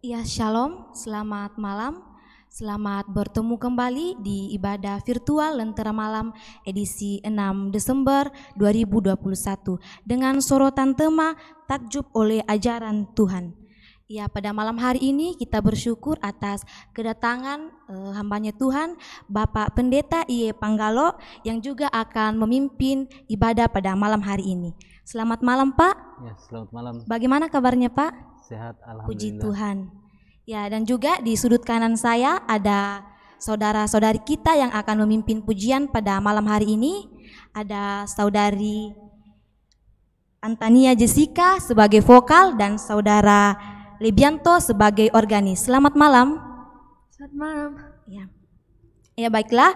Ya, shalom, selamat malam. Selamat bertemu kembali di ibadah virtual Lentera Malam edisi 6 Desember 2021 dengan sorotan tema takjub oleh ajaran Tuhan. Ya, pada malam hari ini kita bersyukur atas kedatangan hambanya Tuhan, Bapak Pendeta Ie Panggalo yang juga akan memimpin ibadah pada malam hari ini. Selamat malam, Pak. Ya, selamat malam. Bagaimana kabarnya, Pak? Sehat, Puji alhamdulillah. Tuhan. Ya, dan juga di sudut kanan saya ada saudara-saudari kita yang akan memimpin pujian pada malam hari ini. Ada saudari Antania Jessica sebagai vokal dan saudara Lebianto sebagai organis. Selamat malam. Selamat malam. Ya, baiklah.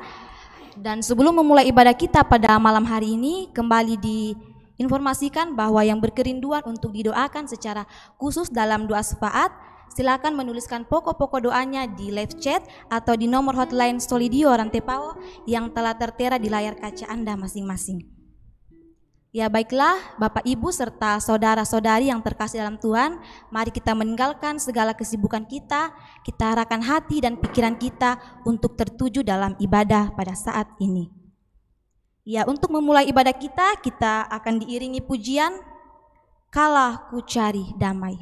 Dan sebelum memulai ibadah kita pada malam hari ini, kembali diinformasikan bahwa yang berkerinduan untuk didoakan secara khusus dalam doa syafaat, silakan menuliskan pokok-pokok doanya di live chat atau di nomor hotline Solidio Rantepao yang telah tertera di layar kaca Anda masing-masing. Ya, baiklah Bapak Ibu serta saudara-saudari yang terkasih dalam Tuhan, mari kita meninggalkan segala kesibukan kita arahkan hati dan pikiran kita untuk tertuju dalam ibadah pada saat ini. Ya, untuk memulai ibadah kita akan diiringi pujian Kala Ku Cari Damai.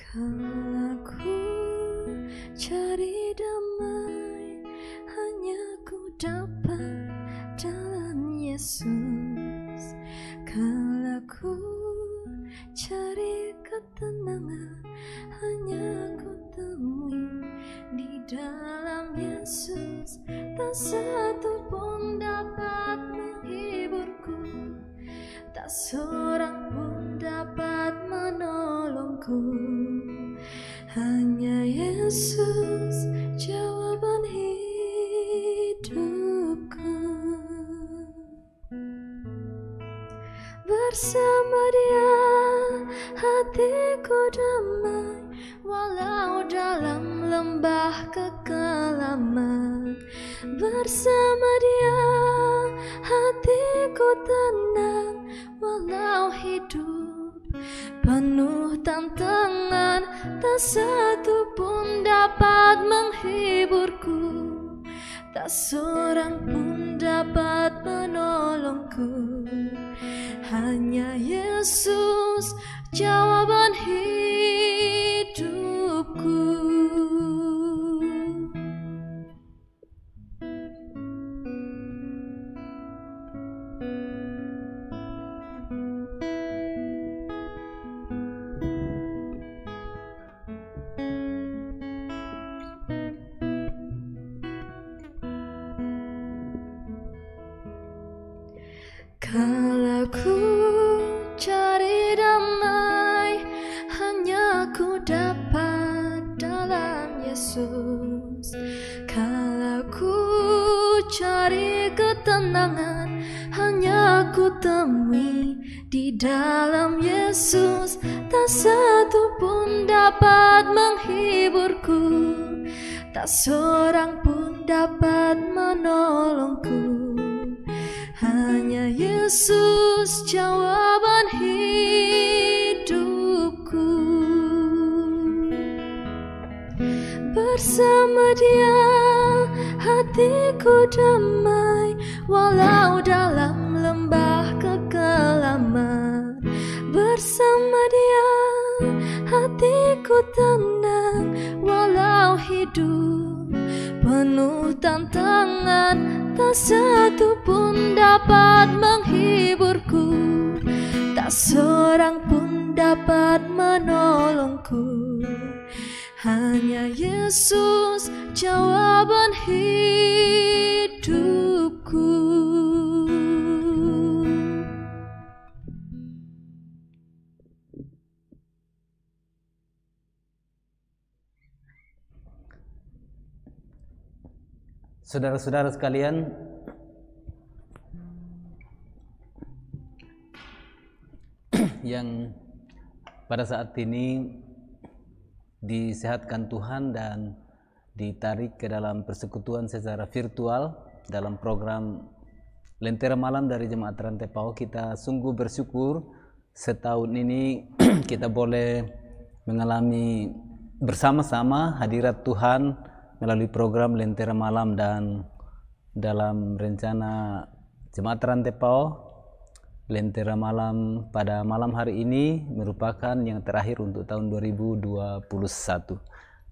Kala ku cari damai, hanya ku dapat dalam Yesus. Kala ku cari ketenangan, hanya ku temui di dalam Yesus. Tak satu pun dapat menghiburku, tak seorang pun dapat menolongku. Hanya Yesus jawaban hidupku. Bersama Dia hatiku damai, walau dalam lembah kekelaman. Bersama Dia hatiku tenang, walau hidup penuh tantangan. Tak satu pun dapat menghiburku, tak seorang pun dapat menolongku. Hanya Yesus jawaban hidupku. Kala ku cari damai, hanya ku dapat dalam Yesus. Kala ku cari ketenangan, hanya ku temui di dalam Yesus. Tak satu pun dapat menghiburku, tak seorang pun dapat menolongku. Hanya Yesus jawaban hidupku. Bersama Dia hatiku damai, walau dalam lembah kekelaman. Bersama Dia hatiku tenang, walau hidup penuh tantangan. Tak satu pun dapat menghiburku, tak seorang pun dapat menolongku. Hanya Yesus jawaban hidupku. Saudara-saudara sekalian, yang pada saat ini disehatkan Tuhan dan ditarik ke dalam persekutuan secara virtual dalam program Lentera Malam dari Jemaat Rantai Pau. Kita sungguh bersyukur setahun ini kita boleh mengalami bersama-sama hadirat Tuhan melalui program Lentera Malam, dan dalam rencana Jemaat Rantai Pau, Lentera Malam pada malam hari ini merupakan yang terakhir untuk tahun 2021.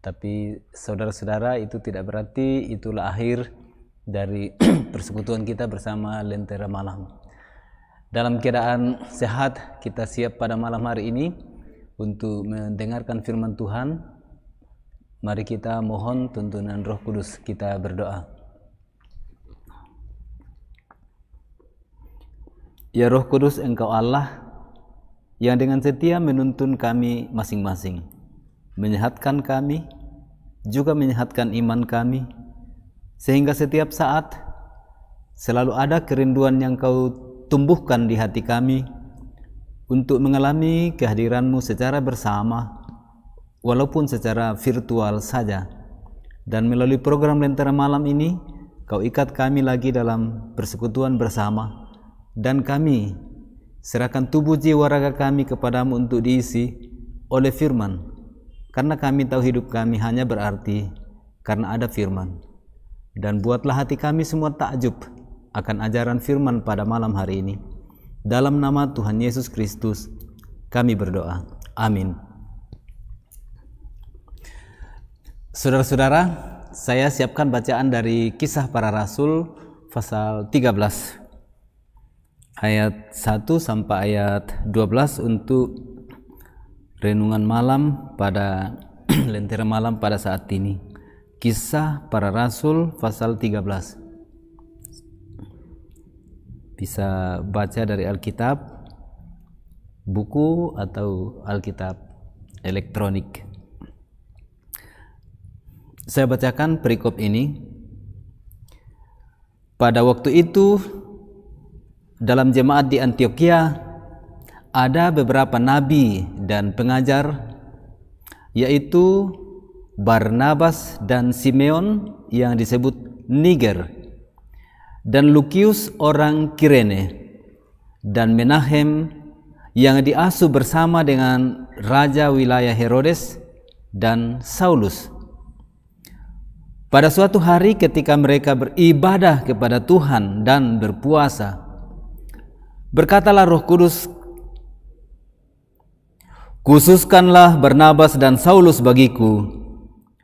Tapi saudara-saudara, itu tidak berarti itulah akhir dari persekutuan kita bersama Lentera Malam. Dalam keadaan sehat, kita siap pada malam hari ini untuk mendengarkan firman Tuhan. Mari kita mohon tuntunan Roh Kudus, kita berdoa. Ya Roh Kudus, Engkau Allah yang dengan setia menuntun kami masing-masing, menyehatkan kami, juga menyehatkan iman kami, sehingga setiap saat selalu ada kerinduan yang Kau tumbuhkan di hati kami untuk mengalami kehadiran-Mu secara bersama, walaupun secara virtual saja. Dan melalui program Lentera Malam ini, Kau ikat kami lagi dalam persekutuan bersama, dan kami serahkan tubuh jiwa raga kami kepadamu untuk diisi oleh firman, karena kami tahu hidup kami hanya berarti karena ada firman. Dan buatlah hati kami semua takjub akan ajaran firman pada malam hari ini. Dalam nama Tuhan Yesus Kristus kami berdoa, amin. Saudara-saudara, saya siapkan bacaan dari Kisah Para Rasul pasal 13 ayat 1 sampai ayat 12 untuk renungan malam pada Lentera Malam pada saat ini. Kisah Para Rasul pasal 13. Bisa baca dari Alkitab, buku atau Alkitab elektronik. Saya bacakan perikop ini. Pada waktu itu, dalam jemaat di Antioquia ada beberapa nabi dan pengajar, yaitu Barnabas dan Simeon yang disebut Niger, dan Lukius orang Kirene, dan Menahem yang diasuh bersama dengan raja wilayah Herodes, dan Saulus. Pada suatu hari ketika mereka beribadah kepada Tuhan dan berpuasa, berkatalah Roh Kudus, "Khususkanlah Barnabas dan Saulus bagiku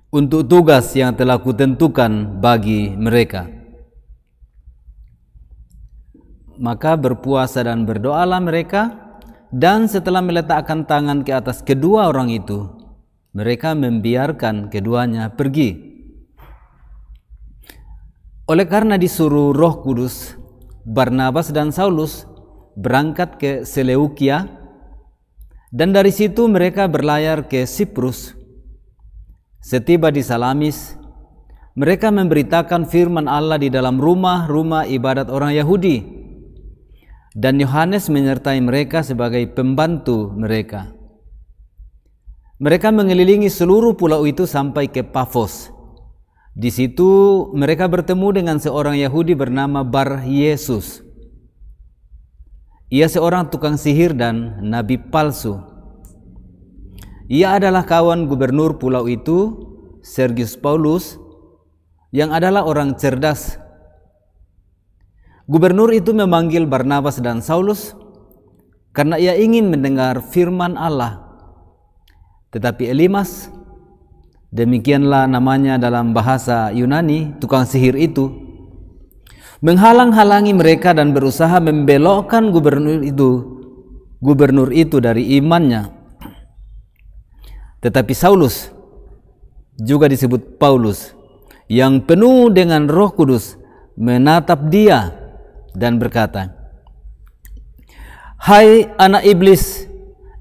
untuk tugas yang telah kutentukan bagi mereka." Maka berpuasa dan berdoalah mereka, dan setelah meletakkan tangan ke atas kedua orang itu, mereka membiarkan keduanya pergi. Oleh karena disuruh Roh Kudus, Barnabas dan Saulus berangkat ke Seleukia, dan dari situ mereka berlayar ke Siprus. Setiba di Salamis, mereka memberitakan firman Allah di dalam rumah-rumah ibadat orang Yahudi, dan Yohanes menyertai mereka sebagai pembantu mereka. Mereka mengelilingi seluruh pulau itu sampai ke Pafos. Di situ mereka bertemu dengan seorang Yahudi bernama Bar Yesus. Ia seorang tukang sihir dan nabi palsu. Ia adalah kawan gubernur pulau itu, Sergius Paulus, yang adalah orang cerdas. Gubernur itu memanggil Barnabas dan Saulus karena ia ingin mendengar firman Allah. Tetapi Elimas, demikianlah namanya dalam bahasa Yunani, tukang sihir itu, menghalang-halangi mereka dan berusaha membelokkan gubernur itu dari imannya. Tetapi Saulus, juga disebut Paulus, yang penuh dengan Roh Kudus, menatap dia dan berkata, "Hai anak iblis,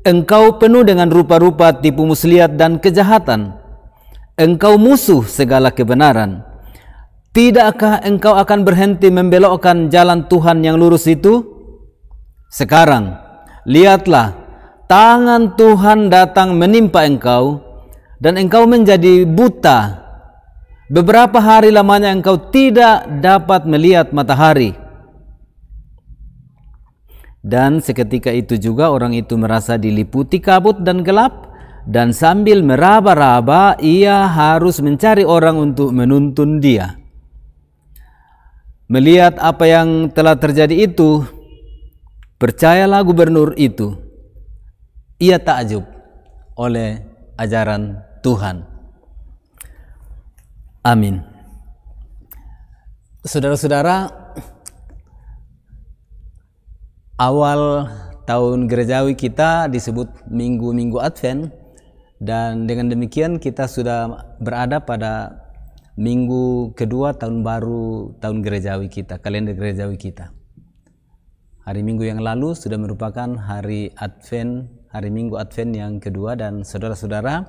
engkau penuh dengan rupa-rupa tipu muslihat dan kejahatan. Engkau musuh segala kebenaran. Tidakkah engkau akan berhenti membelokkan jalan Tuhan yang lurus itu? Sekarang, lihatlah, tangan Tuhan datang menimpa engkau dan engkau menjadi buta. Beberapa hari lamanya engkau tidak dapat melihat matahari. Dan seketika itu juga orang itu merasa diliputi kabut dan gelap, dan sambil meraba-raba ia harus mencari orang untuk menuntun dia. Melihat apa yang telah terjadi itu, percayalah gubernur itu, ia takjub oleh ajaran Tuhan. Amin. Saudara-saudara, awal tahun gerejawi kita disebut minggu-minggu Advent, dan dengan demikian kita sudah berada pada minggu kedua tahun baru tahun gerejawi kita, kalender gerejawi kita. Hari Minggu yang lalu sudah merupakan hari Advent, hari Minggu Advent yang kedua, dan saudara-saudara,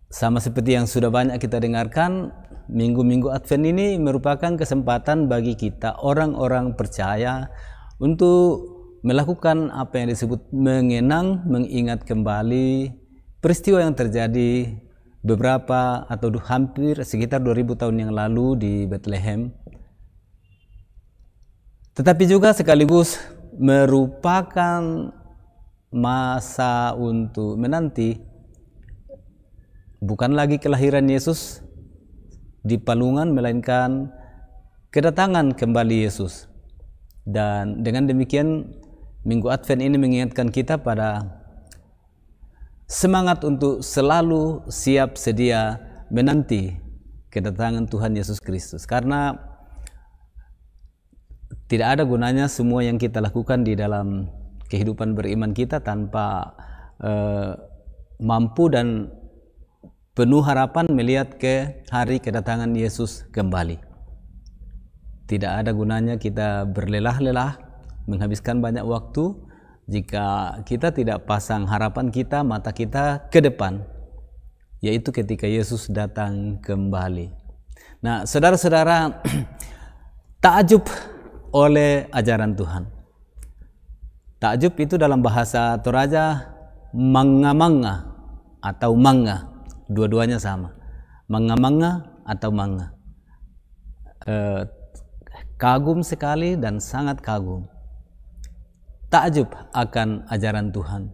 sama seperti yang sudah banyak kita dengarkan, minggu-minggu Advent ini merupakan kesempatan bagi kita orang-orang percaya untuk melakukan apa yang disebut mengenang, mengingat kembali peristiwa yang terjadi beberapa atau hampir sekitar 2000 tahun yang lalu di Bethlehem. Tetapi juga sekaligus merupakan masa untuk menanti bukan lagi kelahiran Yesus di palungan, melainkan kedatangan kembali Yesus. Dan dengan demikian Minggu Advent ini mengingatkan kita pada semangat untuk selalu siap sedia menanti kedatangan Tuhan Yesus Kristus. Karena tidak ada gunanya semua yang kita lakukan di dalam kehidupan beriman kita tanpa mampu dan penuh harapan melihat ke hari kedatangan Yesus kembali. Tidak ada gunanya kita berlelah-lelah menghabiskan banyak waktu jika kita tidak pasang harapan kita, mata kita ke depan, yaitu ketika Yesus datang kembali. Nah, saudara-saudara, takjub oleh ajaran Tuhan. Takjub itu dalam bahasa Toraja manga-manga atau manga, dua-duanya sama. Manga-manga atau manga. Kagum sekali dan sangat kagum. Takjub akan ajaran Tuhan.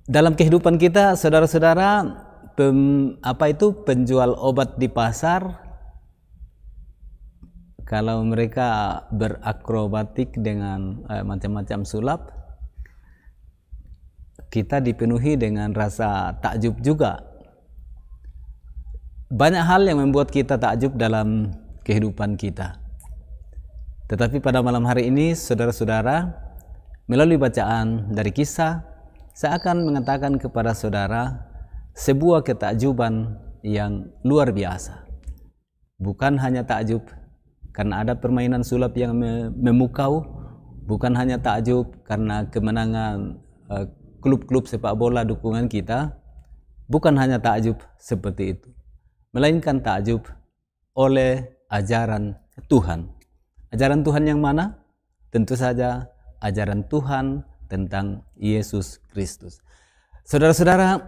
Dalam kehidupan kita, saudara-saudara, penjual obat di pasar, kalau mereka berakrobatik dengan macam-macam sulap, kita dipenuhi dengan rasa takjub juga. Banyak hal yang membuat kita takjub dalam kehidupan kita. Tetapi pada malam hari ini, saudara-saudara, melalui bacaan dari Kisah, saya akan mengatakan kepada saudara sebuah ketakjuban yang luar biasa. Bukan hanya takjub karena ada permainan sulap yang memukau, bukan hanya takjub karena kemenangan klub-klub sepak bola dukungan kita, bukan hanya takjub seperti itu, melainkan takjub oleh ajaran Tuhan. Ajaran Tuhan yang mana? Tentu saja ajaran Tuhan tentang Yesus Kristus. Saudara-saudara,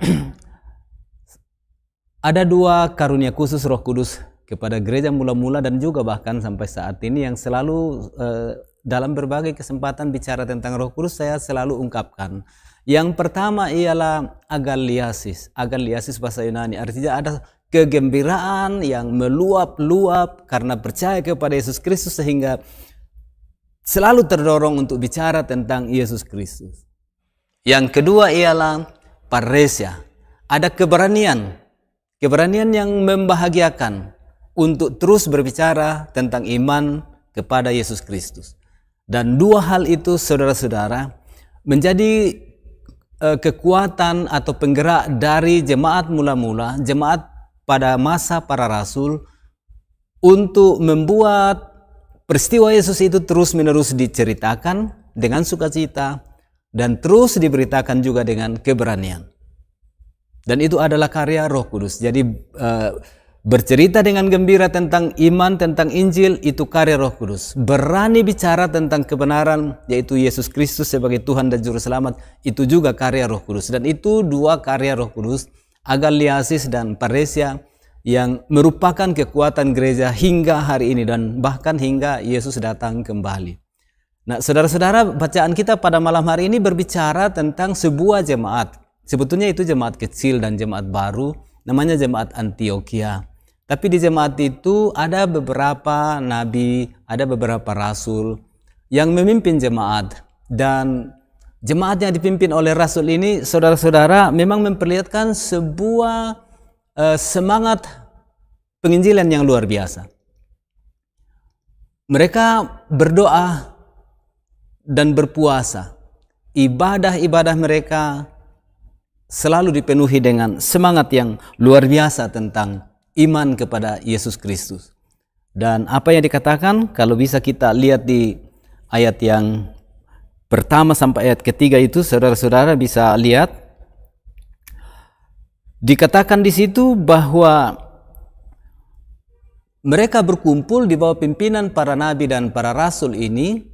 ada dua karunia khusus Roh Kudus kepada gereja mula-mula dan juga bahkan sampai saat ini yang selalu dalam berbagai kesempatan bicara tentang Roh Kudus saya selalu ungkapkan. Yang pertama ialah agaliasis. Agaliasis bahasa Yunani, artinya ada kegembiraan yang meluap-luap karena percaya kepada Yesus Kristus sehingga selalu terdorong untuk bicara tentang Yesus Kristus. Yang kedua ialah paresia. Ada keberanian yang membahagiakan untuk terus berbicara tentang iman kepada Yesus Kristus. Dan dua hal itu, saudara-saudara, menjadi kekuatan atau penggerak dari jemaat mula-mula, jemaat pada masa para rasul, untuk membuat peristiwa Yesus itu terus-menerus diceritakan dengan sukacita dan terus diberitakan juga dengan keberanian. Dan itu adalah karya Roh Kudus. Jadi Bercerita dengan gembira tentang iman, tentang Injil, itu karya Roh Kudus. Berani bicara tentang kebenaran, yaitu Yesus Kristus sebagai Tuhan dan Juru Selamat, itu juga karya Roh Kudus. Dan itu dua karya Roh Kudus, agaliasis dan paresia, yang merupakan kekuatan gereja hingga hari ini dan bahkan hingga Yesus datang kembali. Nah, saudara-saudara, bacaan kita pada malam hari ini berbicara tentang sebuah jemaat. Sebetulnya itu jemaat kecil dan jemaat baru, namanya jemaat Antioquia. Tapi di jemaat itu ada beberapa nabi, ada beberapa rasul yang memimpin jemaat. Dan jemaat yang dipimpin oleh rasul ini, saudara-saudara, memang memperlihatkan sebuah semangat penginjilan yang luar biasa. Mereka berdoa dan berpuasa. Ibadah-ibadah mereka selalu dipenuhi dengan semangat yang luar biasa tentang iman kepada Yesus Kristus. Dan apa yang dikatakan, kalau bisa kita lihat di ayat yang pertama sampai ayat ketiga itu, saudara-saudara bisa lihat. Dikatakan di situ bahwa mereka berkumpul di bawah pimpinan para nabi dan para rasul ini.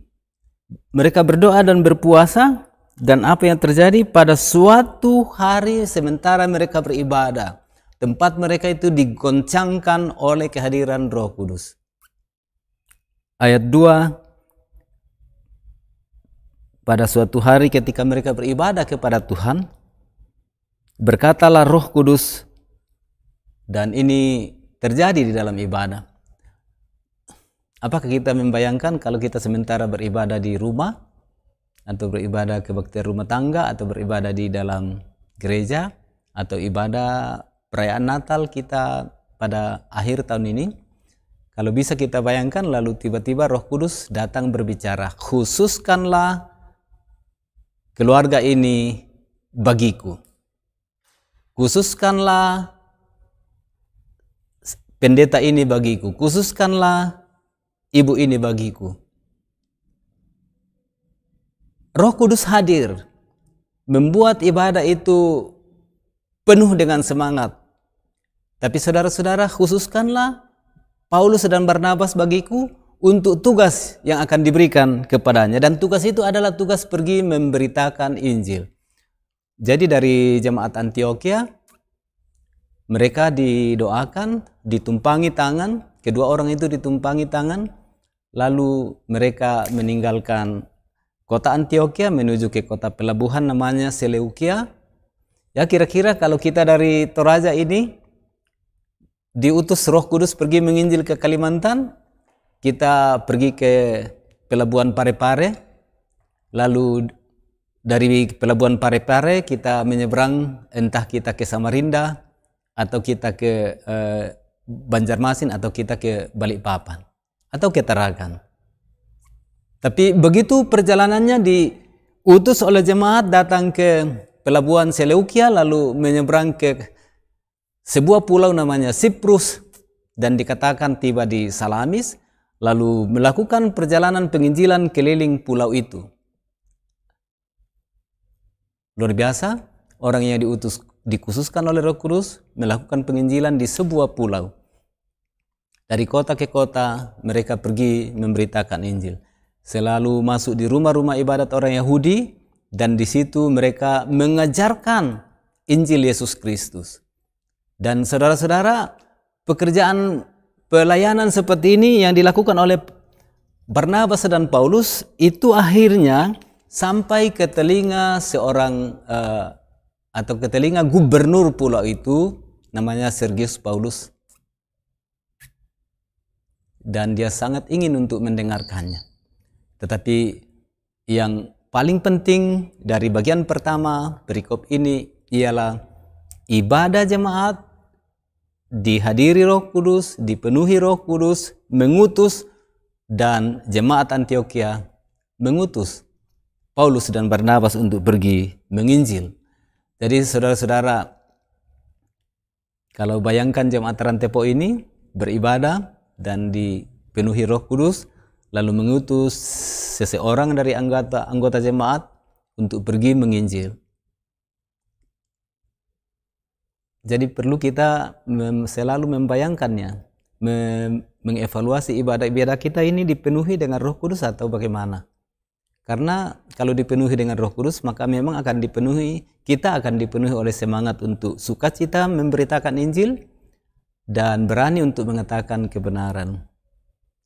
Mereka berdoa dan berpuasa, dan apa yang terjadi pada suatu hari sementara mereka beribadah, tempat mereka itu digoncangkan oleh kehadiran Roh Kudus. Ayat 2, pada suatu hari ketika mereka beribadah kepada Tuhan, berkatalah Roh Kudus, dan ini terjadi di dalam ibadah. Apakah kita membayangkan kalau kita sementara beribadah di rumah, atau beribadah kebaktian rumah tangga, atau beribadah di dalam gereja, atau ibadah perayaan Natal kita pada akhir tahun ini, kalau bisa kita bayangkan, lalu tiba-tiba Roh Kudus datang berbicara, khususkanlah keluarga ini bagiku, khususkanlah pendeta ini bagiku, khususkanlah ibu ini bagiku. Roh Kudus hadir, membuat ibadah itu penuh dengan semangat. Tapi saudara-saudara, khususkanlah Paulus dan Barnabas bagiku untuk tugas yang akan diberikan kepadanya. Dan tugas itu adalah tugas pergi memberitakan Injil. Jadi dari jemaat Antioquia, mereka didoakan, ditumpangi tangan, kedua orang itu ditumpangi tangan, lalu mereka meninggalkan kota Antioquia menuju ke kota pelabuhan namanya Seleukia. Ya, kira-kira kalau kita dari Toraja ini diutus Roh Kudus pergi menginjil ke Kalimantan, kita pergi ke pelabuhan Parepare, lalu dari pelabuhan Parepare kita menyeberang, entah kita ke Samarinda atau kita ke Banjarmasin atau kita ke Balikpapan atau ke Tarakan. Tapi begitu perjalanannya diutus oleh jemaat datang ke pelabuhan Seleukia, lalu menyeberang ke sebuah pulau namanya Siprus, dan dikatakan tiba di Salamis, lalu melakukan perjalanan penginjilan keliling pulau itu. Luar biasa, orang yang diutus, dikhususkan oleh Roh Kudus, melakukan penginjilan di sebuah pulau. Dari kota ke kota mereka pergi memberitakan Injil. Selalu masuk di rumah-rumah ibadat orang Yahudi, dan di situ mereka mengajarkan Injil Yesus Kristus. Dan saudara-saudara, pekerjaan pelayanan seperti ini yang dilakukan oleh Barnabas dan Paulus itu akhirnya sampai ke telinga seorang atau ke telinga gubernur pulau itu, namanya Sergius Paulus, dan dia sangat ingin untuk mendengarkannya. Tetapi yang paling penting dari bagian pertama perikop ini ialah ibadah jemaat dihadiri Roh Kudus, dipenuhi Roh Kudus, mengutus, dan jemaat Antioquia mengutus Paulus dan Barnabas untuk pergi menginjil. Jadi saudara-saudara, kalau bayangkan jemaat Rantepo ini beribadah dan dipenuhi Roh Kudus, lalu mengutus seseorang dari anggota jemaat untuk pergi menginjil. Jadi perlu kita selalu membayangkannya, mengevaluasi ibadah-ibadah kita ini dipenuhi dengan Roh Kudus atau bagaimana. Karena kalau dipenuhi dengan Roh Kudus, maka memang kita akan dipenuhi oleh semangat untuk sukacita memberitakan Injil dan berani untuk mengatakan kebenaran.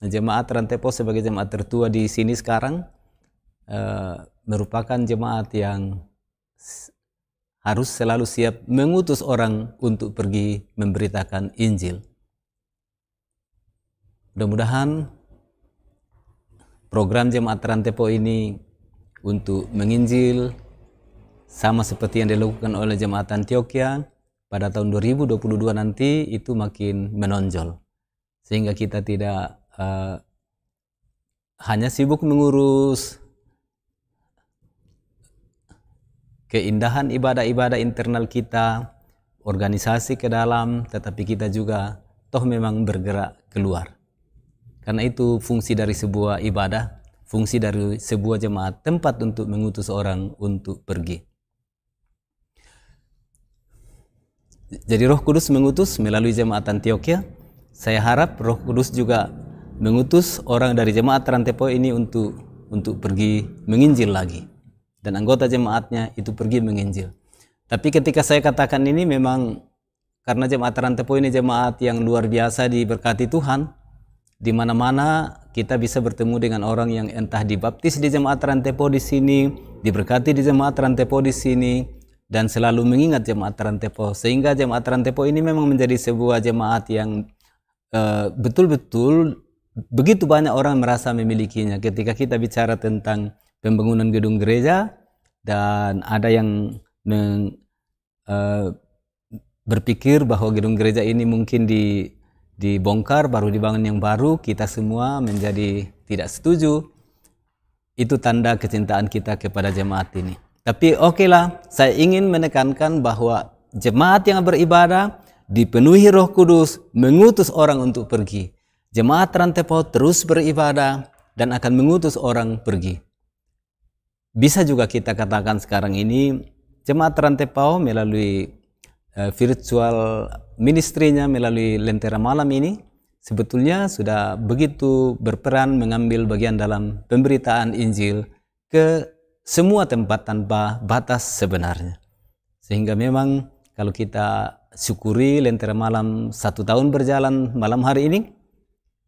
Nah, jemaat Rantepo sebagai jemaat tertua di sini sekarang merupakan jemaat yang harus selalu siap mengutus orang untuk pergi memberitakan Injil. Mudah-mudahan program jemaat Rantepo ini untuk menginjil sama seperti yang dilakukan oleh jemaat Antioquia pada tahun 2022 nanti itu makin menonjol, sehingga kita tidak hanya sibuk mengurus keindahan ibadah-ibadah internal kita, organisasi ke dalam, tetapi kita juga toh memang bergerak keluar. Karena itu fungsi dari sebuah ibadah, fungsi dari sebuah jemaat, tempat untuk mengutus orang untuk pergi. Jadi Roh Kudus mengutus melalui jemaat Antioquia. Saya harap Roh Kudus juga mengutus orang dari jemaat Rantepo ini untuk pergi menginjil lagi. Dan anggota jemaatnya itu pergi menginjil. Tapi ketika saya katakan ini memang karena jemaat Rantepo ini jemaat yang luar biasa diberkati Tuhan. Di mana-mana kita bisa bertemu dengan orang yang entah dibaptis di jemaat Rantepo di sini, diberkati di jemaat Rantepo di sini, dan selalu mengingat jemaat Rantepo. Sehingga jemaat Rantepo ini memang menjadi sebuah jemaat yang betul-betul begitu banyak orang merasa memilikinya. Ketika kita bicara tentang pembangunan gedung gereja dan ada yang berpikir bahwa gedung gereja ini mungkin dibongkar baru dibangun yang baru, kita semua menjadi tidak setuju. Itu tanda kecintaan kita kepada jemaat ini. Tapi okelah, saya ingin menekankan bahwa jemaat yang beribadah dipenuhi Roh Kudus, mengutus orang untuk pergi. Jemaat Rantepo terus beribadah dan akan mengutus orang pergi. Bisa juga kita katakan sekarang ini jemaat Rantepo melalui virtual ministry-nya, melalui Lentera Malam ini sebetulnya sudah begitu berperan mengambil bagian dalam pemberitaan Injil ke semua tempat tanpa batas sebenarnya. Sehingga memang kalau kita syukuri Lentera Malam 1 tahun berjalan malam hari ini,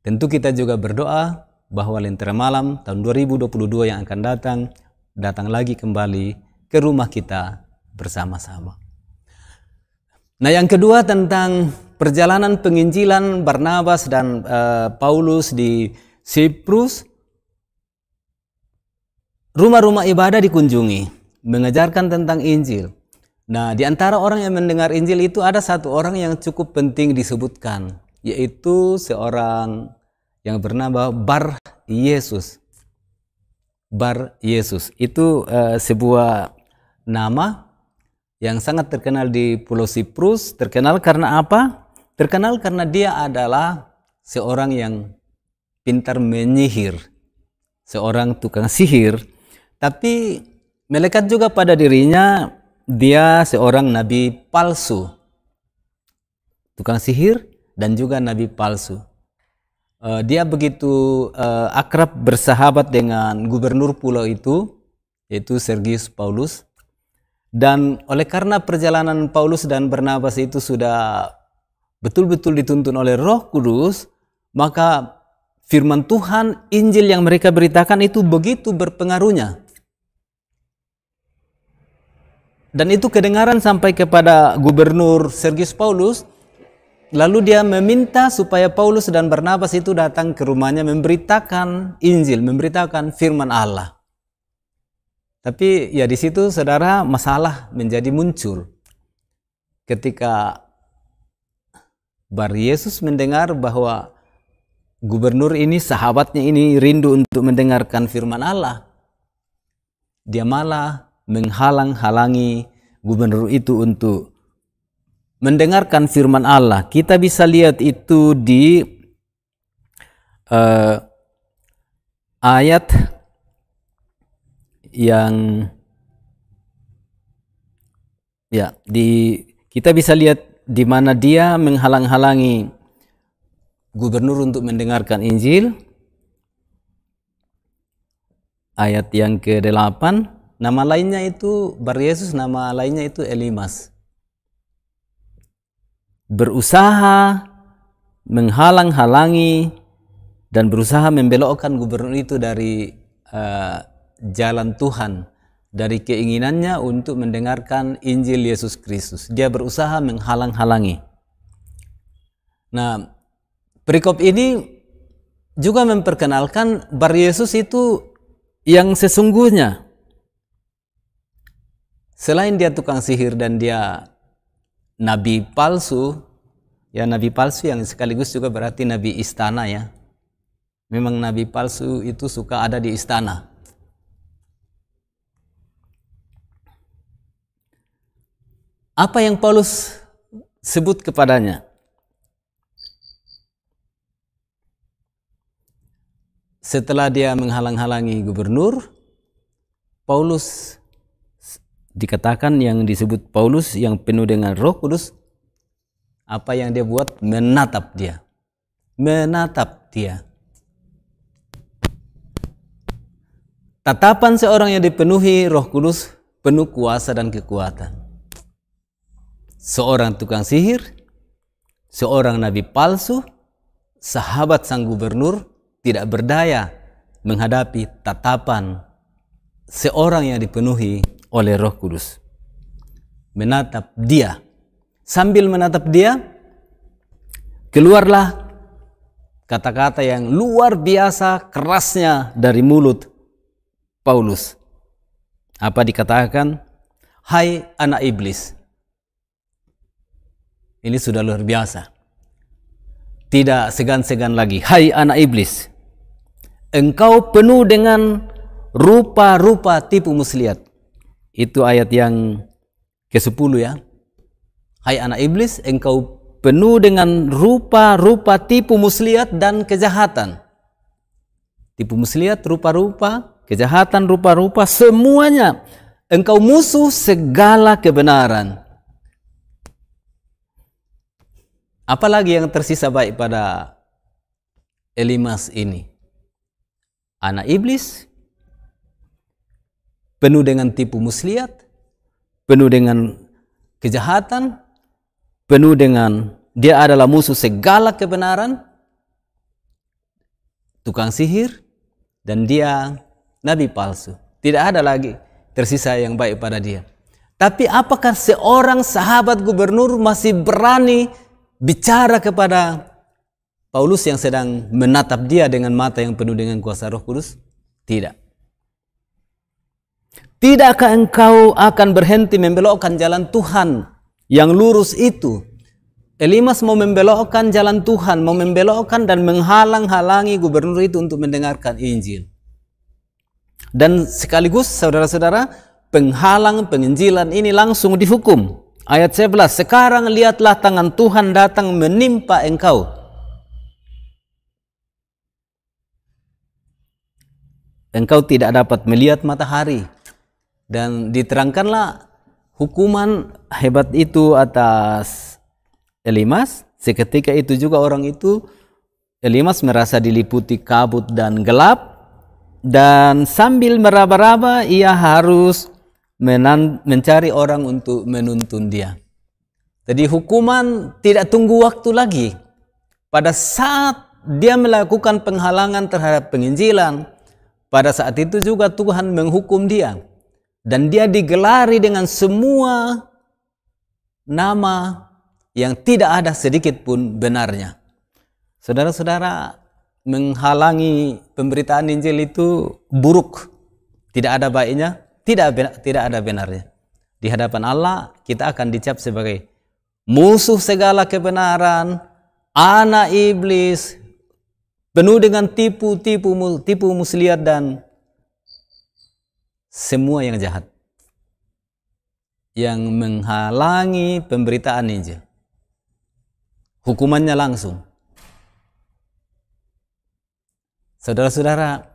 tentu kita juga berdoa bahwa Lentera Malam tahun 2022 yang akan datang lagi kembali ke rumah kita bersama-sama. Nah, yang kedua tentang perjalanan penginjilan Barnabas dan Paulus di Siprus. Rumah-rumah ibadah dikunjungi, mengajarkan tentang Injil. Nah, di antara orang yang mendengar Injil itu ada satu orang yang cukup penting disebutkan, yaitu seorang yang bernama Bar Yesus. Bar Yesus itu sebuah nama yang sangat terkenal di Pulau Siprus. Terkenal karena apa? Terkenal karena dia adalah seorang yang pintar menyihir, seorang tukang sihir. Tapi melekat juga pada dirinya dia seorang nabi palsu, tukang sihir dan juga nabi palsu. Dia begitu akrab bersahabat dengan gubernur pulau itu, yaitu Sergius Paulus. Dan oleh karena perjalanan Paulus dan Barnabas itu sudah betul-betul dituntun oleh Roh Kudus, maka firman Tuhan, Injil yang mereka beritakan itu begitu berpengaruhnya. Dan itu kedengaran sampai kepada gubernur Sergius Paulus. Lalu dia meminta supaya Paulus dan Barnabas itu datang ke rumahnya memberitakan Injil, memberitakan firman Allah. Tapi ya di situ saudara masalah menjadi muncul. Ketika Bar Yesus mendengar bahwa gubernur ini, sahabatnya ini rindu untuk mendengarkan firman Allah, dia malah menghalang-halangi gubernur itu untuk mendengarkan firman Allah. Kita bisa lihat itu di ayat yang kita bisa lihat di mana dia menghalang-halangi gubernur untuk mendengarkan Injil. Ayat yang ke-8, nama lainnya itu Bar-Yesus, nama lainnya itu Elimas. Berusaha menghalang-halangi dan berusaha membelokkan gubernur itu dari jalan Tuhan, dari keinginannya untuk mendengarkan Injil Yesus Kristus. Dia berusaha menghalang-halangi. Nah, perikop ini juga memperkenalkan Bar-Yesus itu yang sesungguhnya. Selain dia tukang sihir dan dia nabi palsu, ya nabi palsu yang sekaligus juga berarti nabi istana ya. Memang nabi palsu itu suka ada di istana. Apa yang Paulus sebut kepadanya? Setelah dia menghalang-halangi gubernur, Paulus dikatakan yang disebut Paulus yang penuh dengan Roh Kudus, apa yang dia buat? Menatap dia. Menatap dia. Tatapan seorang yang dipenuhi Roh Kudus penuh kuasa dan kekuatan. Seorang tukang sihir, seorang nabi palsu, sahabat sang gubernur tidak berdaya menghadapi tatapan seorang yang dipenuhi oleh Roh Kudus. Menatap dia. Sambil menatap dia, keluarlah kata-kata yang luar biasa kerasnya dari mulut Paulus. Apa dikatakan? Hai anak iblis. Ini sudah luar biasa. Tidak segan-segan lagi. Hai anak iblis. Engkau penuh dengan rupa-rupa tipu muslihat. Itu ayat yang ke-10 ya. Hai anak iblis, engkau penuh dengan rupa-rupa tipu muslihat dan kejahatan. Tipu muslihat, rupa-rupa, kejahatan, rupa-rupa, semuanya. Engkau musuh segala kebenaran. Apalagi yang tersisa baik pada Elimas ini? Anak iblis, penuh dengan tipu muslihat, penuh dengan kejahatan, penuh dengan dia adalah musuh segala kebenaran, tukang sihir, dan dia nabi palsu. Tidak ada lagi tersisa yang baik pada dia. Tapi apakah seorang sahabat gubernur masih berani bicara kepada Paulus yang sedang menatap dia dengan mata yang penuh dengan kuasa Roh Kudus? Tidak. Tidakkah engkau akan berhenti membelokkan jalan Tuhan yang lurus itu? Elimas mau membelokkan jalan Tuhan, mau membelokkan dan menghalang-halangi gubernur itu untuk mendengarkan Injil. Dan sekaligus saudara-saudara, penghalang penginjilan ini langsung dihukum. Ayat 11, sekarang lihatlah tangan Tuhan datang menimpa engkau. Engkau tidak dapat melihat matahari. Dan diterangkanlah hukuman hebat itu atas Elimas. Seketika itu juga orang itu, Elimas merasa diliputi kabut dan gelap. Dan sambil meraba-raba ia harus mencari orang untuk menuntun dia. Jadi hukuman tidak tunggu waktu lagi. Pada saat dia melakukan penghalangan terhadap penginjilan, pada saat itu juga Tuhan menghukum dia. Dan dia digelari dengan semua nama yang tidak ada sedikit pun benarnya. Saudara-saudara, menghalangi pemberitaan Injil itu buruk. Tidak ada baiknya. Tidak ada benarnya. Di hadapan Allah kita akan dicap sebagai musuh segala kebenaran, anak iblis, penuh dengan tipu muslihat dan semua yang jahat yang menghalangi pemberitaan Injil. Hukumannya langsung. Saudara-saudara,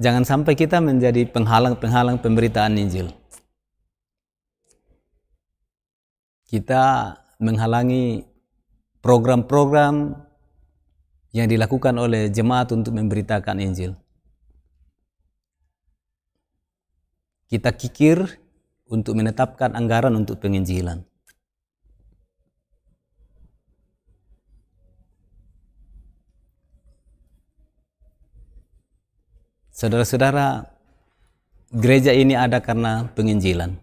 jangan sampai kita menjadi penghalang-penghalang pemberitaan Injil. kita menghalangi program-program yang dilakukan oleh jemaat untuk memberitakan Injil. Kita kikir untuk menetapkan anggaran untuk penginjilan. Saudara-saudara, gereja ini ada karena penginjilan.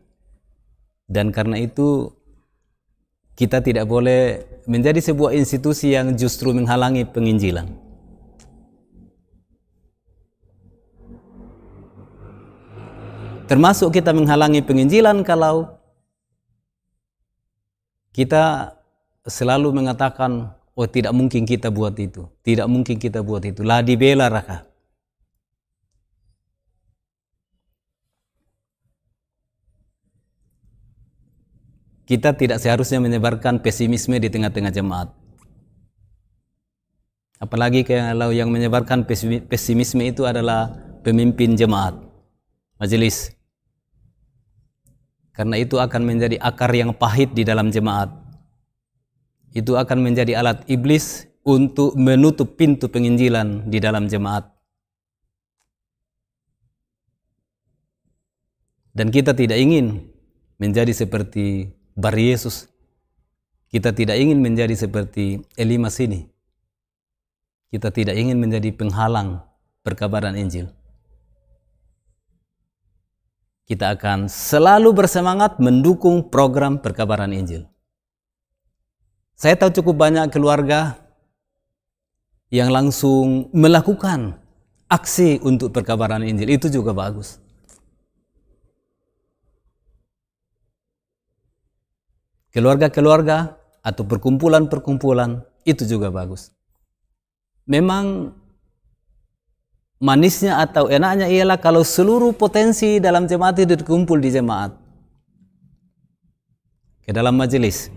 Dan karena itu kita tidak boleh menjadi sebuah institusi yang justru menghalangi penginjilan. Termasuk kita menghalangi penginjilan kalau kita selalu mengatakan, oh tidak mungkin kita buat itu, tidak mungkin kita buat itu, lah dibela raka. Kita tidak seharusnya menyebarkan pesimisme di tengah-tengah jemaat. Apalagi kalau yang menyebarkan pesimisme itu adalah pemimpin jemaat, majelis. Karena itu akan menjadi akar yang pahit di dalam jemaat. Itu akan menjadi alat iblis untuk menutup pintu penginjilan di dalam jemaat. Dan kita tidak ingin menjadi seperti Bar Yesus. Kita tidak ingin menjadi seperti Elimas ini. Kita tidak ingin menjadi penghalang perkabaran Injil. Kita akan selalu bersemangat mendukung program perkabaran Injil. Saya tahu cukup banyak keluarga yang langsung melakukan aksi untuk perkabaran Injil. Itu juga bagus. Keluarga-keluarga atau perkumpulan-perkumpulan itu juga bagus. Memang manisnya atau enaknya ialah kalau seluruh potensi dalam jemaat itu dikumpul di jemaat, ke dalam majelis.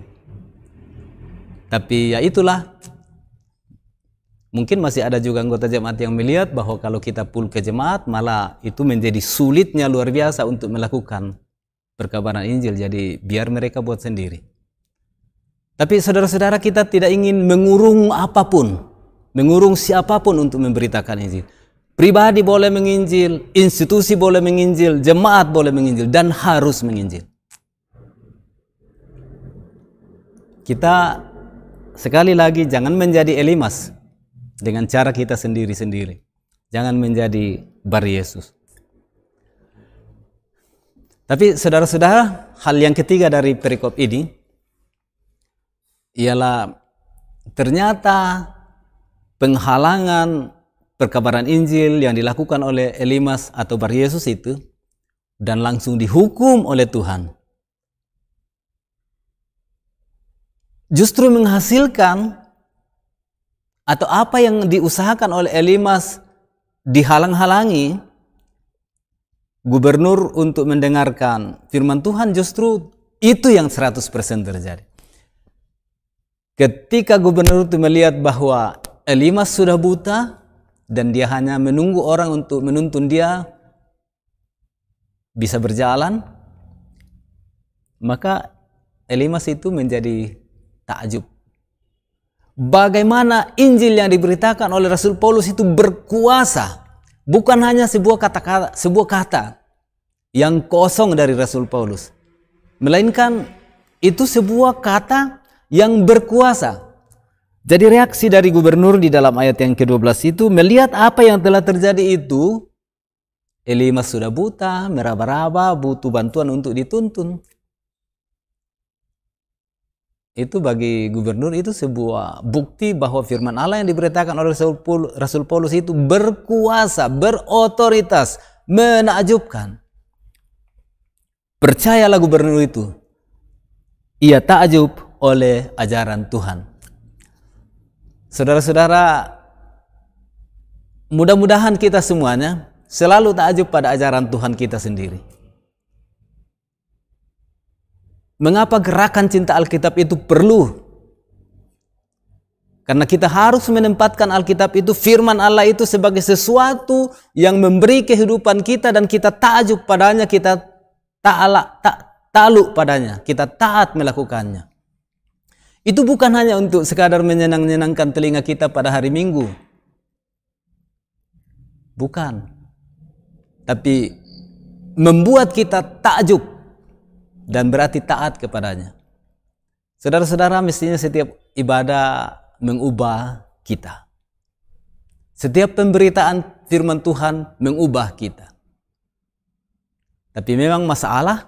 Tapi ya itulah, mungkin masih ada juga anggota jemaat yang melihat bahwa kalau kita full ke jemaat malah itu menjadi sulitnya luar biasa untuk melakukan perkabaran Injil, jadi biar mereka buat sendiri. Tapi saudara-saudara, kita tidak ingin mengurung apapun, mengurung siapapun untuk memberitakan Injil. Pribadi boleh menginjil, institusi boleh menginjil, jemaat boleh menginjil, dan harus menginjil. Kita sekali lagi jangan menjadi Elimas dengan cara kita sendiri-sendiri. Jangan menjadi Bar Yesus. Tapi saudara-saudara, hal yang ketiga dari perikop ini ialah ternyata penghalangan perkabaran Injil yang dilakukan oleh Elimas atau Bar Yesus itu dan langsung dihukum oleh Tuhan justru menghasilkan, atau apa yang diusahakan oleh Elimas dihalang-halangi gubernur untuk mendengarkan firman Tuhan, justru itu yang 100% terjadi. Ketika gubernur itu melihat bahwa Elimas sudah buta dan dia hanya menunggu orang untuk menuntun dia bisa berjalan, maka Elimas itu menjadi takjub. Bagaimana Injil yang diberitakan oleh Rasul Paulus itu berkuasa. Bukan hanya sebuah kata yang kosong dari Rasul Paulus, melainkan itu sebuah kata yang berkuasa. Jadi reaksi dari gubernur di dalam ayat yang ke-12 itu, melihat apa yang telah terjadi itu, Elimas sudah buta, meraba-raba, butuh bantuan untuk dituntun. Itu bagi gubernur itu sebuah bukti bahwa firman Allah yang diberitakan oleh Rasul Paulus itu berkuasa, berotoritas, menakjubkan. Percayalah gubernur itu, ia takjub oleh ajaran Tuhan. Saudara-saudara, mudah-mudahan kita semuanya selalu takjub pada ajaran Tuhan kita sendiri. Mengapa gerakan cinta Alkitab itu perlu? Karena kita harus menempatkan Alkitab itu, firman Allah itu sebagai sesuatu yang memberi kehidupan kita dan kita takjub padanya, kita takluk padanya, kita taat melakukannya. Itu bukan hanya untuk sekadar menyenangkan telinga kita pada hari Minggu. Bukan. Tapi membuat kita takjub dan berarti taat kepadanya. Saudara-saudara, mestinya setiap ibadah mengubah kita. Setiap pemberitaan firman Tuhan mengubah kita. Tapi memang masalah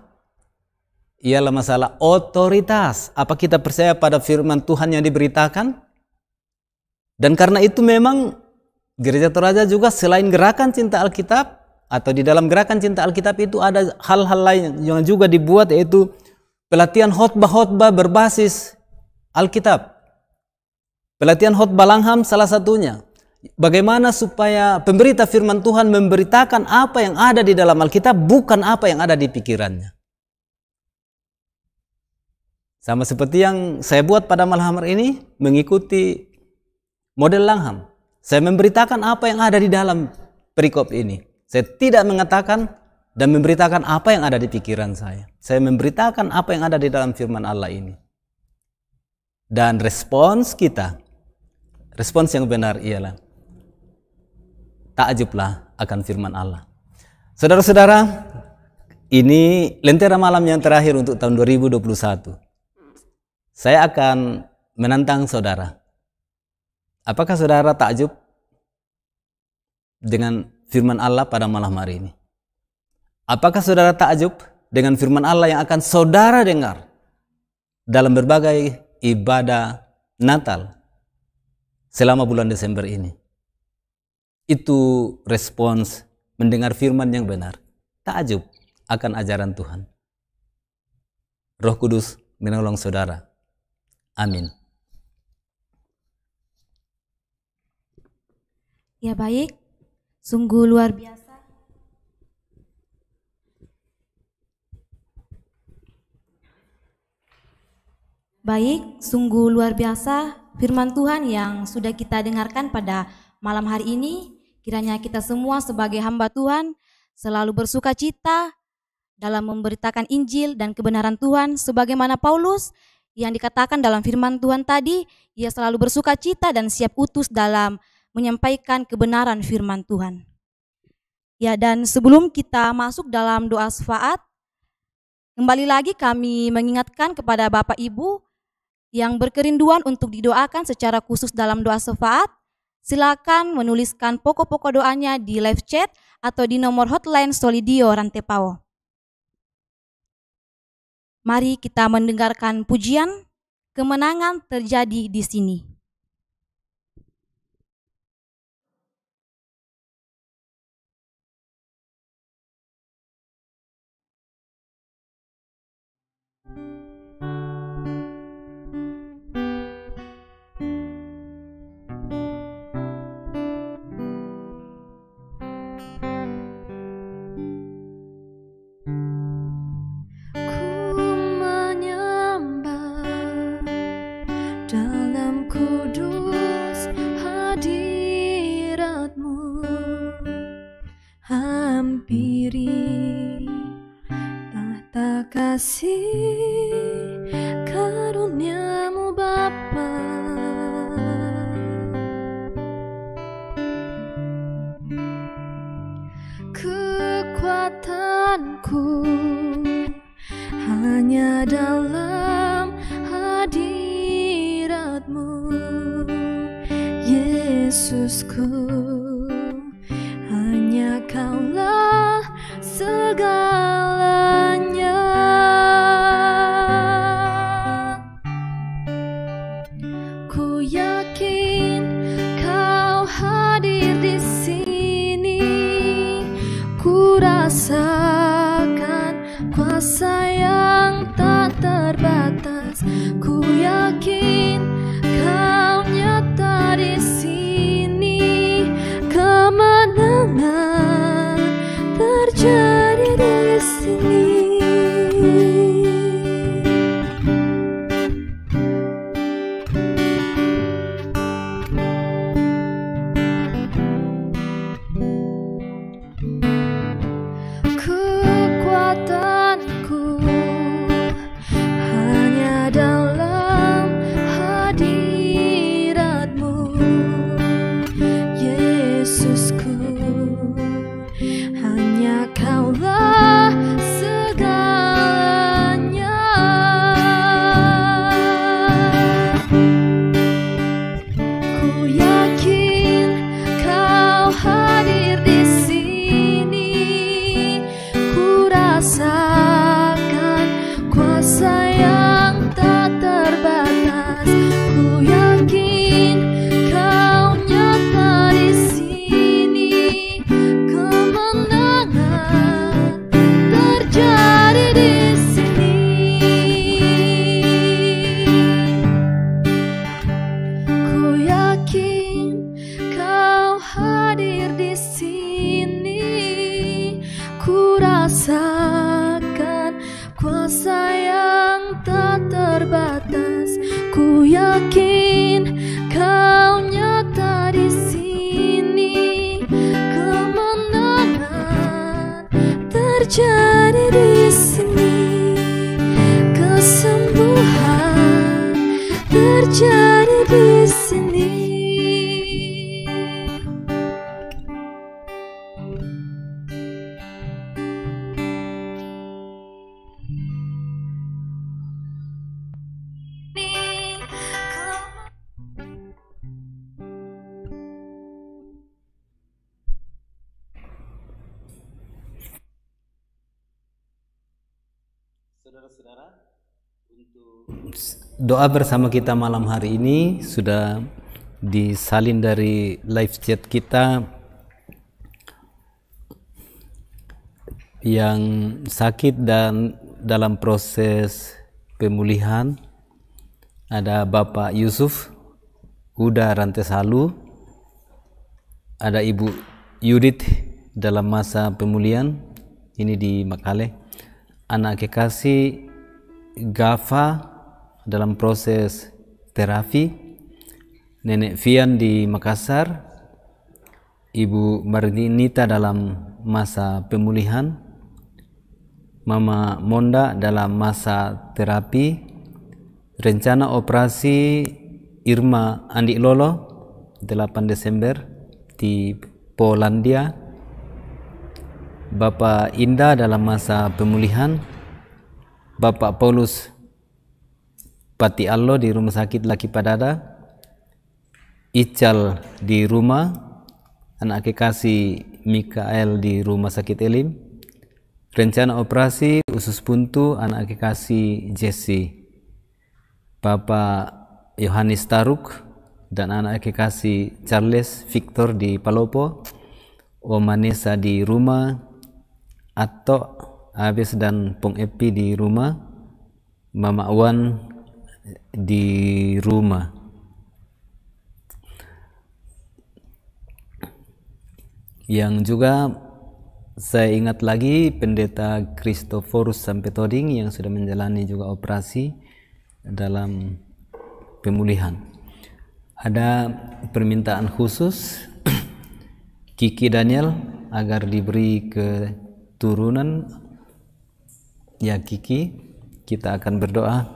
ialah masalah otoritas. Apa kita percaya pada firman Tuhan yang diberitakan? Dan karena itu memang Gereja Toraja juga selain gerakan cinta Alkitab, atau di dalam gerakan cinta Alkitab itu ada hal-hal lain yang juga dibuat, yaitu pelatihan khotbah-khotbah berbasis Alkitab. Pelatihan khotbah langham salah satunya. Bagaimana supaya pemberita firman Tuhan memberitakan apa yang ada di dalam Alkitab, bukan apa yang ada di pikirannya. Sama seperti yang saya buat pada malam hari ini, mengikuti model langham. Saya memberitakan apa yang ada di dalam perikop ini. Saya tidak mengatakan dan memberitakan apa yang ada di pikiran saya. Saya memberitakan apa yang ada di dalam firman Allah ini. Dan respons kita, respons yang benar ialah takjublah akan firman Allah. Saudara-saudara, ini lentera malam yang terakhir untuk tahun 2021. Saya akan menantang saudara. Apakah saudara takjub dengan firman Allah pada malam hari ini? Apakah saudara takjub dengan firman Allah yang akan saudara dengar dalam berbagai ibadah Natal selama bulan Desember ini? Itu respons mendengar firman yang benar. Takjub akan ajaran Tuhan. Roh Kudus menolong saudara. Amin. Ya baik, sungguh luar biasa. Baik, sungguh luar biasa firman Tuhan yang sudah kita dengarkan pada malam hari ini. Kiranya kita semua sebagai hamba Tuhan selalu bersuka cita dalam memberitakan Injil dan kebenaran Tuhan. Sebagaimana Paulus yang dikatakan dalam firman Tuhan tadi, ia selalu bersuka cita dan siap utus dalam menyampaikan kebenaran firman Tuhan. Ya, dan sebelum kita masuk dalam doa syafaat, kembali lagi kami mengingatkan kepada Bapak Ibu yang berkerinduan untuk didoakan secara khusus dalam doa syafaat, silakan menuliskan pokok-pokok doanya di live chat atau di nomor hotline Solidio Rantepao. Mari kita mendengarkan pujian Kemenangan Terjadi di Sini. Kasih karunia-Mu Bapa, kekuatanku hanya dalam hadirat-Mu, Yesusku, hanya Kaulah segalanya. Ku yakin Kau hadir di sini, ku rasakan kuasa yang tak terbatas. Ku yakin Kau nyata di sini, Saudara-saudara, untuk doa bersama kita malam hari ini sudah disalin dari live chat kita yang sakit dan dalam proses pemulihan. Ada Bapak Yusuf Huda Rantesalu, ada Ibu Yudit dalam masa pemulihan ini di Makale, anak kekasih Gafa dalam proses terapi, Nenek Fian di Makassar, Ibu Marginita dalam masa pemulihan, Mama Monda dalam masa terapi, rencana operasi Irma Andi Lolo 8 Desember di Polandia, Bapak Indah dalam masa pemulihan, Bapak Paulus Pati Allo di Rumah Sakit Laki Padada, Ical di rumah, anak kekasih Mikael di Rumah Sakit Elim, rencana operasi usus buntu anak kekasih Jesse, Bapak Yohanes Taruk dan anak kekasih Charles Victor di Palopo, Oma Nesa di rumah, Ato, Abes dan Pong Epi di rumah, Mama Wan di rumah. Yang juga saya ingat lagi Pendeta Christophorus Sampetoding yang sudah menjalani juga operasi dalam pemulihan. Ada permintaan khusus Kiki Daniel agar diberi keturunan. Ya Kiki, kita akan berdoa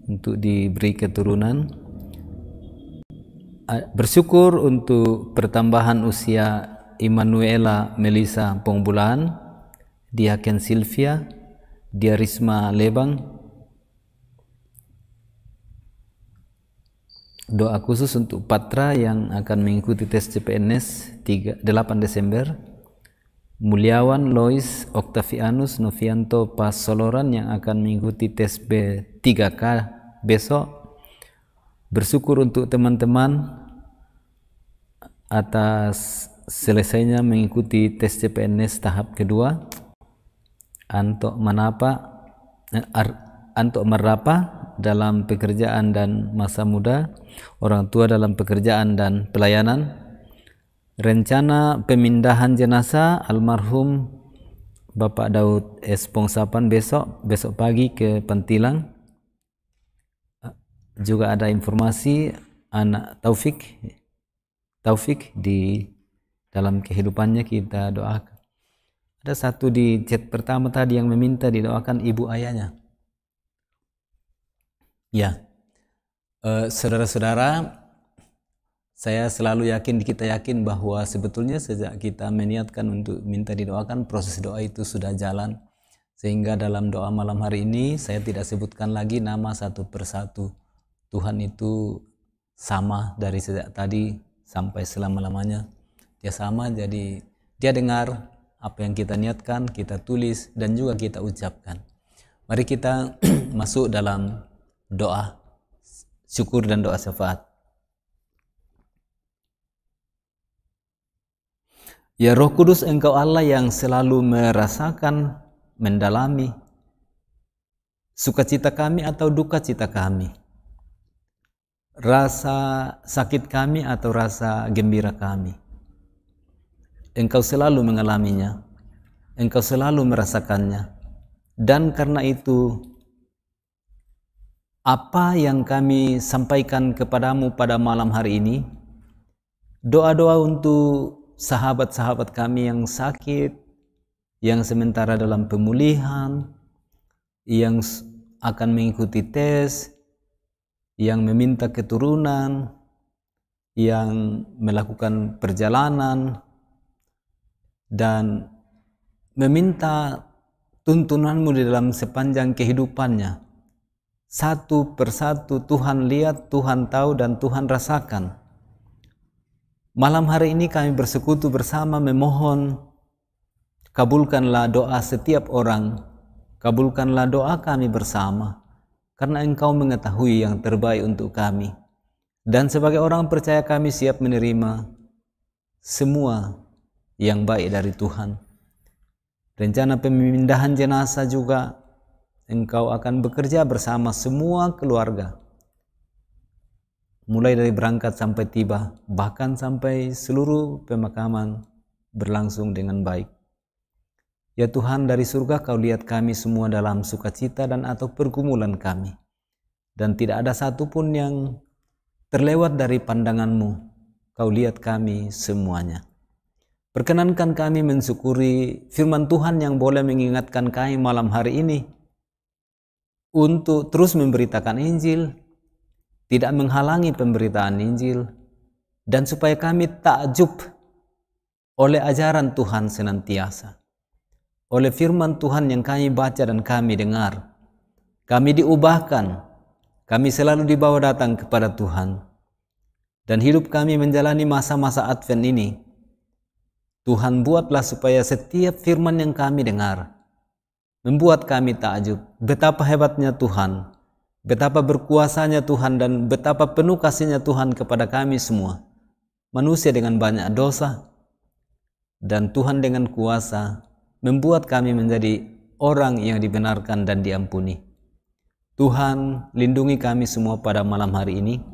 untuk diberi keturunan. Bersyukur untuk pertambahan usia Immanuela Melisa Pongbulan, Diaken Silvia, Diarisma Lebang. Doa khusus untuk Patra yang akan mengikuti tes CPNS 8 Desember, Mulyawan Lois Octavianus Novianto Pasoloran yang akan mengikuti tes B3K besok. Bersyukur untuk teman-teman atas selesainya mengikuti tes CPNS tahap kedua. Antok Merapa dalam pekerjaan dan masa muda, orang tua dalam pekerjaan dan pelayanan. Rencana pemindahan jenazah almarhum Bapak Daud S. Pongsapan besok pagi ke Pantilang. Juga ada informasi anak Taufik di dalam kehidupannya kita doakan. Ada satu di chat pertama tadi yang meminta didoakan ibu ayahnya. Ya, saudara-saudara, saya selalu yakin, kita yakin bahwa sebetulnya sejak kita meniatkan untuk minta didoakan, proses doa itu sudah jalan. Sehingga dalam doa malam hari ini saya tidak sebutkan lagi nama satu persatu. Tuhan itu sama dari sejak tadi sampai selama-lamanya. Dia sama, jadi dia dengar apa yang kita niatkan, kita tulis dan juga kita ucapkan. Mari kita masuk dalam doa syukur dan doa syafaat. Ya Roh Kudus, Engkau Allah yang selalu merasakan, mendalami sukacita kami atau duka cita kami, rasa sakit kami atau rasa gembira kami. Engkau selalu mengalaminya, Engkau selalu merasakannya. Dan karena itu, apa yang kami sampaikan kepadamu pada malam hari ini, doa-doa untuk sahabat-sahabat kami yang sakit, yang sementara dalam pemulihan, yang akan mengikuti tes, yang meminta keturunan, yang melakukan perjalanan, dan meminta tuntunanmu di dalam sepanjang kehidupannya. Satu persatu Tuhan lihat, Tuhan tahu, dan Tuhan rasakan. Malam hari ini kami bersekutu bersama memohon kabulkanlah doa setiap orang, kabulkanlah doa kami bersama, karena Engkau mengetahui yang terbaik untuk kami. Dan sebagai orang percaya kami siap menerima semua yang baik dari Tuhan. Rencana pemindahan jenazah juga Engkau akan bekerja bersama semua keluarga, mulai dari berangkat sampai tiba, bahkan sampai seluruh pemakaman berlangsung dengan baik. Ya Tuhan, dari surga Kau lihat kami semua dalam sukacita dan atau pergumulan kami, dan tidak ada satupun yang terlewat dari pandangan-Mu. Kau lihat kami semuanya. Perkenankan kami mensyukuri firman Tuhan yang boleh mengingatkan kami malam hari ini untuk terus memberitakan Injil, tidak menghalangi pemberitaan Injil, dan supaya kami takjub oleh ajaran Tuhan senantiasa, oleh firman Tuhan yang kami baca dan kami dengar. Kami diubahkan, kami selalu dibawa datang kepada Tuhan, dan hidup kami menjalani masa-masa Advent ini. Tuhan, buatlah supaya setiap firman yang kami dengar membuat kami takjub betapa hebatnya Tuhan, betapa berkuasanya Tuhan, dan betapa penuh kasihnya Tuhan kepada kami semua, manusia dengan banyak dosa. Dan Tuhan dengan kuasa membuat kami menjadi orang yang dibenarkan dan diampuni. Tuhan, lindungi kami semua pada malam hari ini.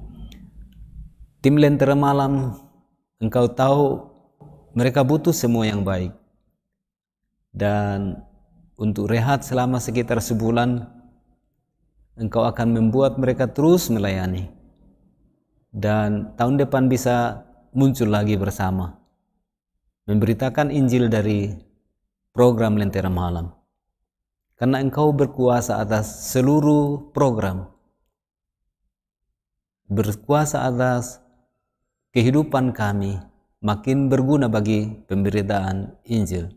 Tim Lentera Malam, Engkau tahu mereka butuh semua yang baik. Dan untuk rehat selama sekitar sebulan, Engkau akan membuat mereka terus melayani. Dan tahun depan bisa muncul lagi bersama, memberitakan Injil dari program Lentera Malam. Karena Engkau berkuasa atas seluruh program, berkuasa atas kehidupan kami, makin berguna bagi pemberitaan Injil.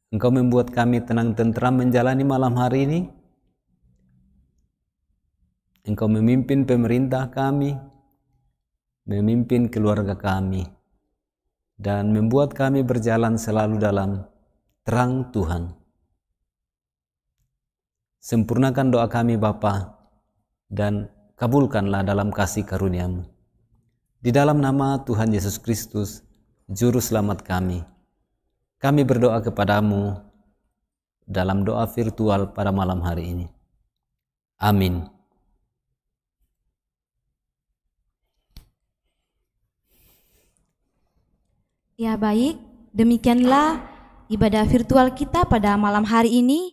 Engkau membuat kami tenang tentram menjalani malam hari ini. Engkau memimpin pemerintah kami, memimpin keluarga kami, dan membuat kami berjalan selalu dalam terang Tuhan. Sempurnakan doa kami Bapa, dan kabulkanlah dalam kasih karunia-Mu. Di dalam nama Tuhan Yesus Kristus, Juru Selamat kami berdoa kepadamu dalam doa virtual pada malam hari ini. Amin. Ya baik, demikianlah ibadah virtual kita pada malam hari ini.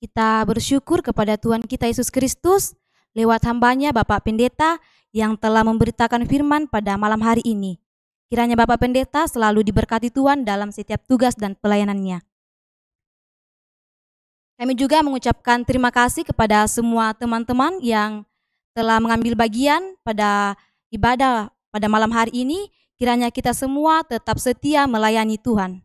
Kita bersyukur kepada Tuhan kita Yesus Kristus lewat hambanya Bapak Pendeta yang telah memberitakan firman pada malam hari ini. Kiranya Bapak Pendeta selalu diberkati Tuhan dalam setiap tugas dan pelayanannya. Kami juga mengucapkan terima kasih kepada semua teman-teman yang telah mengambil bagian pada ibadah pada malam hari ini. Kiranya kita semua tetap setia melayani Tuhan.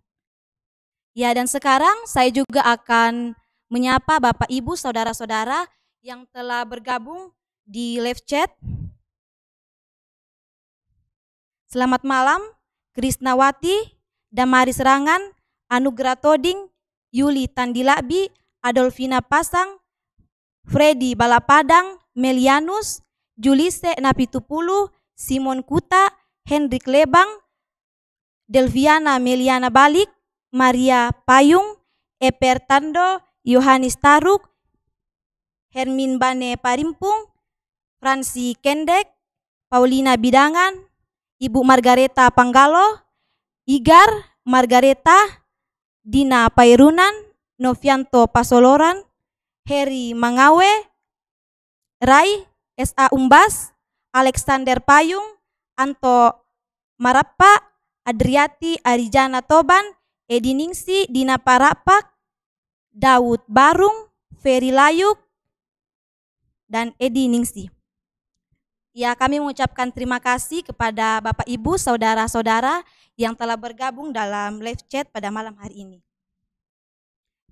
Ya, dan sekarang saya juga akan menyapa Bapak Ibu saudara-saudara yang telah bergabung di live chat. Selamat malam, Krisnawati, Damari Serangan, Anugrah Toding, Yuli Tandilakbi, Adolfina Pasang, Freddy Balapadang, Melianus, Julise Napitupulu, Simon Kuta, Hendrik Lebang, Delviana Meliana Balik, Maria Payung, Eper Tando, Yohanis Taruk, Hermin Bane Parimpung, Fransi Kendek, Paulina Bidangan, Ibu Margareta Panggalo, Igar Margareta, Dina Pairunan, Novianto Pasoloran, Heri Mangawe, Rai S.A. Umbas, Alexander Payung, Anto Marappa, Adriati Arijana Toban, Edi Ningsi, Dina Parapak, Daud Barung, Ferry Layuk, dan Edi Ningsi. Ya, kami mengucapkan terima kasih kepada Bapak Ibu, saudara-saudara yang telah bergabung dalam live chat pada malam hari ini.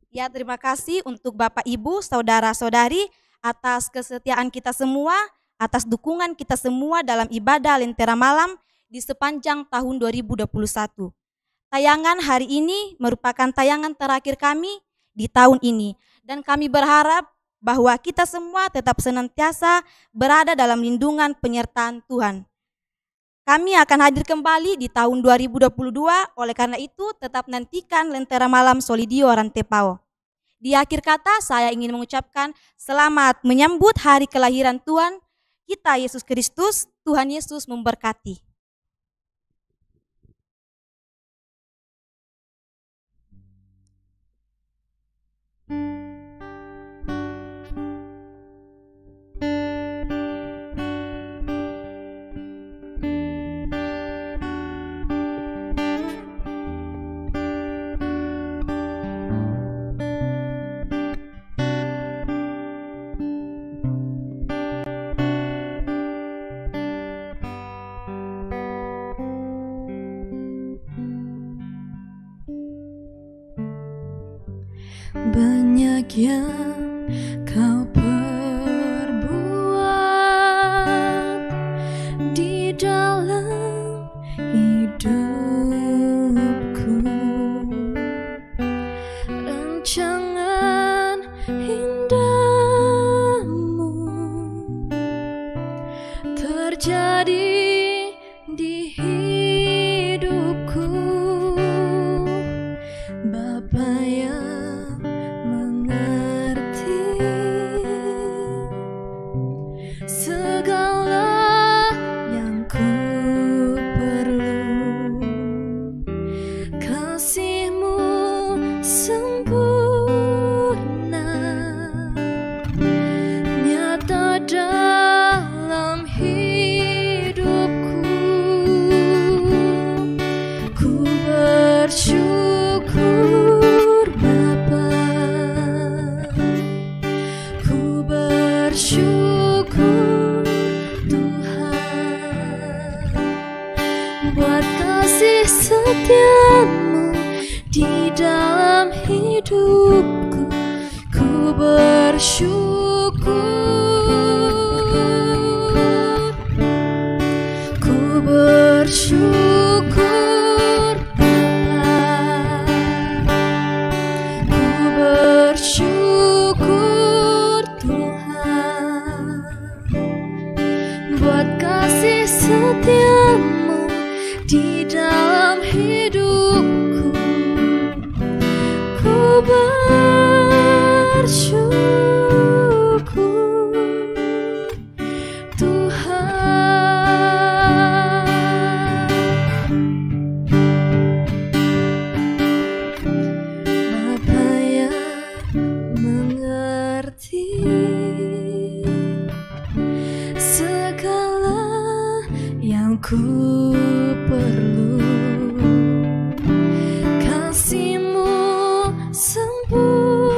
Ya, terima kasih untuk Bapak Ibu, saudara-saudari atas kesetiaan kita semua, atas dukungan kita semua dalam ibadah Lentera Malam di sepanjang tahun 2021. tayangan hari ini merupakan tayangan terakhir kami di tahun ini. Dan kami berharap bahwa kita semua tetap senantiasa berada dalam lindungan penyertaan Tuhan. Kami akan hadir kembali di tahun 2022, oleh karena itu tetap nantikan Lentera Malam Solidio Rantepao. Di akhir kata saya ingin mengucapkan selamat menyambut hari kelahiran Tuhan kita Yesus Kristus. Tuhan Yesus memberkati. Banyak yang kau perbuat di dalam hidupku, rancangan indahmu terjadi di hidupku. Bapa yang mengerti segala yang ku perlu, kasih-Mu sempurna nyata dalam hidupku. Ku bersyukur Bapa, ku bersyukur Tuhan, buat kasih setia-Mu di dalam hidupku. Ku bersyukur, ku bersyukur Bapa, ku bersyukur Tuhan, buat kasih setia-Mu di dalam hidupku. Ku bersyukur Tuhan. Bapa yang mengerti segala yang ku perlu, kasih-Mu sempurna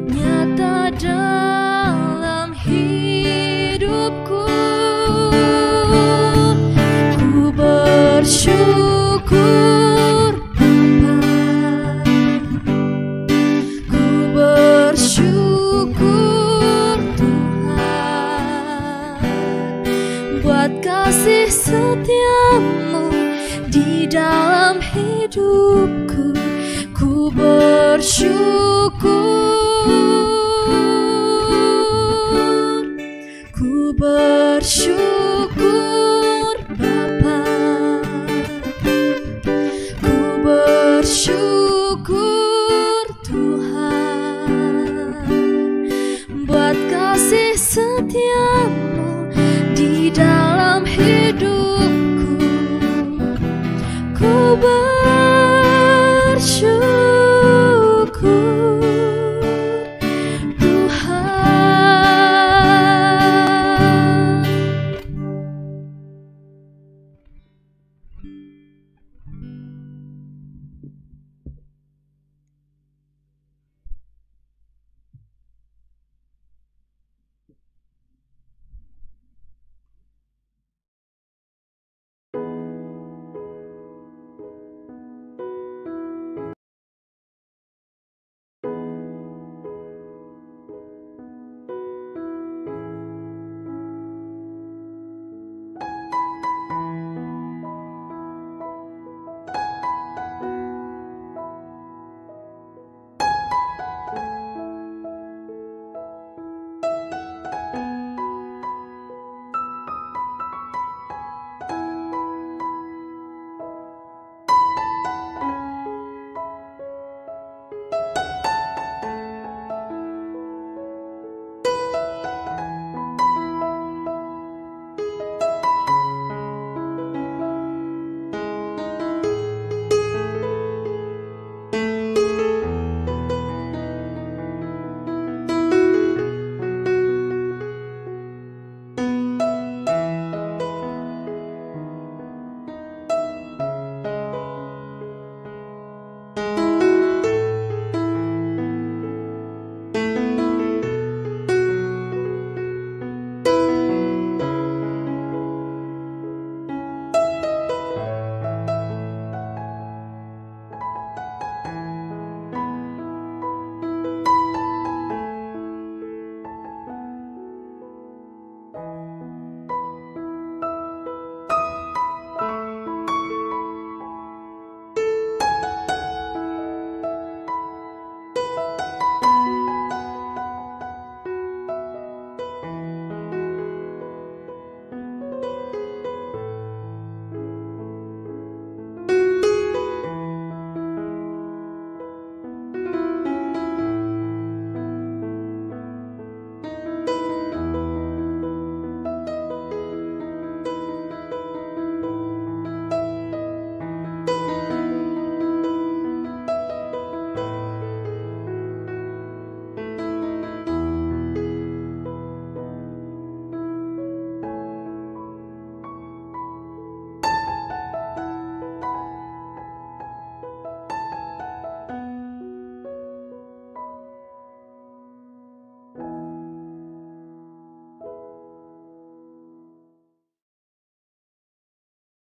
nyata dalam hidupku. Ku bersyukur Bapa, ku bersyukur Tuhan, buat kasih setia-Mu di dalam hidupku. Ku bersyukur